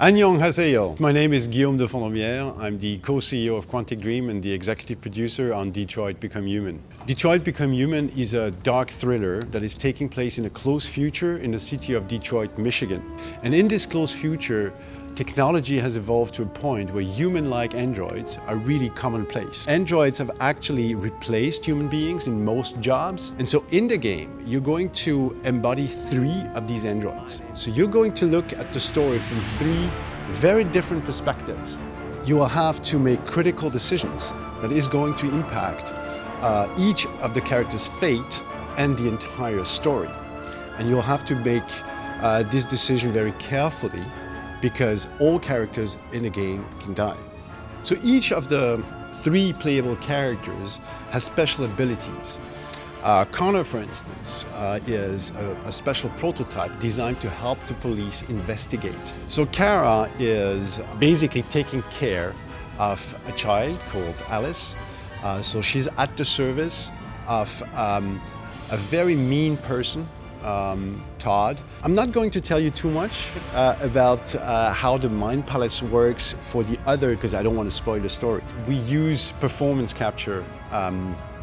Annyeonghaseyo. My name is Guillaume de Fondomière. I'm the co-CEO of Quantic Dream and the executive producer on Detroit Become Human. Detroit Become Human is a dark thriller that is taking place in a close future in the city of Detroit, Michigan. And in this close future, technology has evolved to a point where human-like androids are really commonplace. Androids have actually replaced human beings in most jobs. And so in the game, you're going to embody 3 of these androids. So you're going to look at the story from 3 very different perspectives. You will have to make critical decisions that is going to impact each of the characters' fate and the entire story. And you'll have to make this decision very carefully, because all characters in the game can die. So each of the 3 playable characters has special abilities. Connor, for instance, is a special prototype designed to help the police investigate. So Kara is basically taking care of a child called Alice. So she's at the service of a very mean person, Todd. I'm not going to tell you too much about how the mind palace works for the other, because I don't want to spoil the story. We use performance capture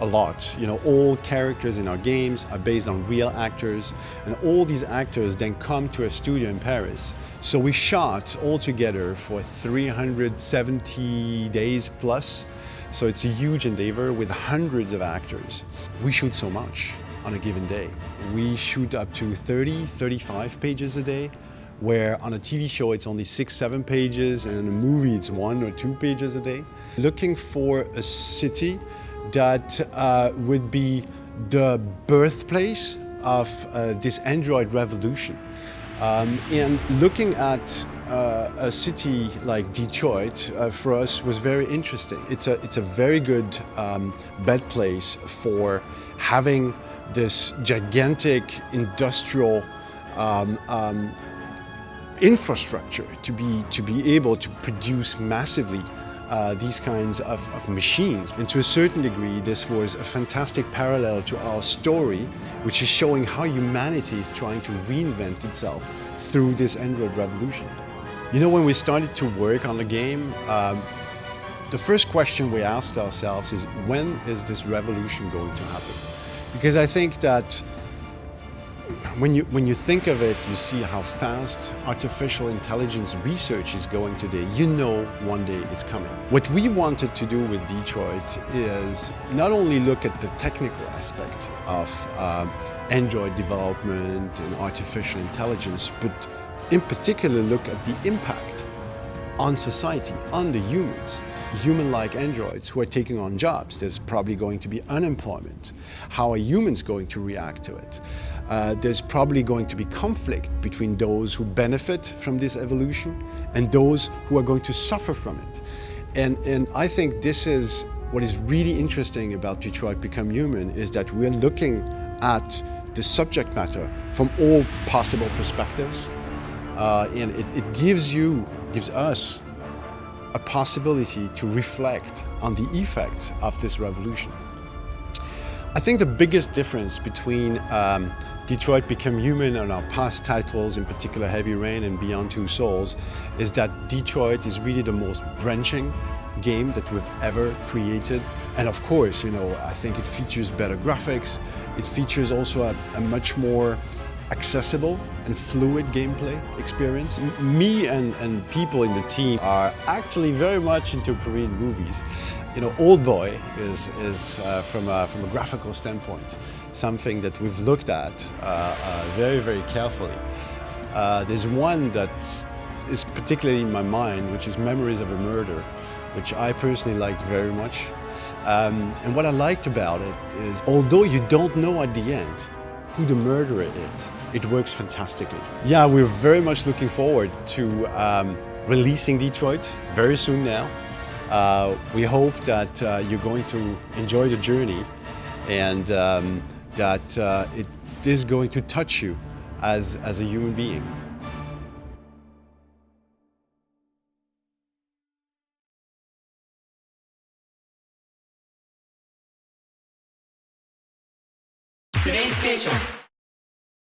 a lot. You know, all characters in our games are based on real actors, and all these actors then come to a studio in Paris. So we shot all together for 370 days plus. So it's a huge endeavor with hundreds of actors. We shoot so much on a given day. We shoot up to 30, 35 pages a day, where on a TV show it's only 6, 7 pages, and in a movie it's 1 or 2 pages a day. Looking for a city that would be the birthplace of this Android revolution. And looking at a city like Detroit for us was very interesting. It's a very good bed place for having this gigantic industrial infrastructure to be able to produce massively these kinds of machines. And to a certain degree, this was a fantastic parallel to our story, which is showing how humanity is trying to reinvent itself through this Android revolution. You know, when we started to work on the game, the first question we asked ourselves is, when is this revolution going to happen? Because I think that when you think of it, you see how fast artificial intelligence research is going today. You know one day it's coming. What we wanted to do with Detroit is not only look at the technical aspect of Android development and artificial intelligence, but in particular look at the impact on society, on the humans. Human-like androids who are taking on jobs. There's probably going to be unemployment. How are humans going to react to it? There's probably going to be conflict between those who benefit from this evolution and those who are going to suffer from it. And I think this is what is really interesting about Detroit Become Human, is that we're looking at the subject matter from all possible perspectives. And it gives us a possibility to reflect on the effects of this revolution. I think the biggest difference between Detroit Become Human and our past titles, in particular Heavy Rain and Beyond Two Souls, is that Detroit is really the most branching game that we've ever created. And of course, you know, I think it features better graphics. It features also a much more accessible and fluid gameplay experience. Me and people in the team are actually very much into Korean movies. You know, Old Boy is from a graphical standpoint something that we've looked at very, very carefully. There's one that is particularly in my mind, which is Memories of a Murder, which I personally liked very much. And what I liked about it is, although you don't know at the end who the murderer is, it works fantastically. Yeah, we're very much looking forward to releasing Detroit very soon now. We hope that you're going to enjoy the journey, and that it is going to touch you as a human being. 플레이스테이션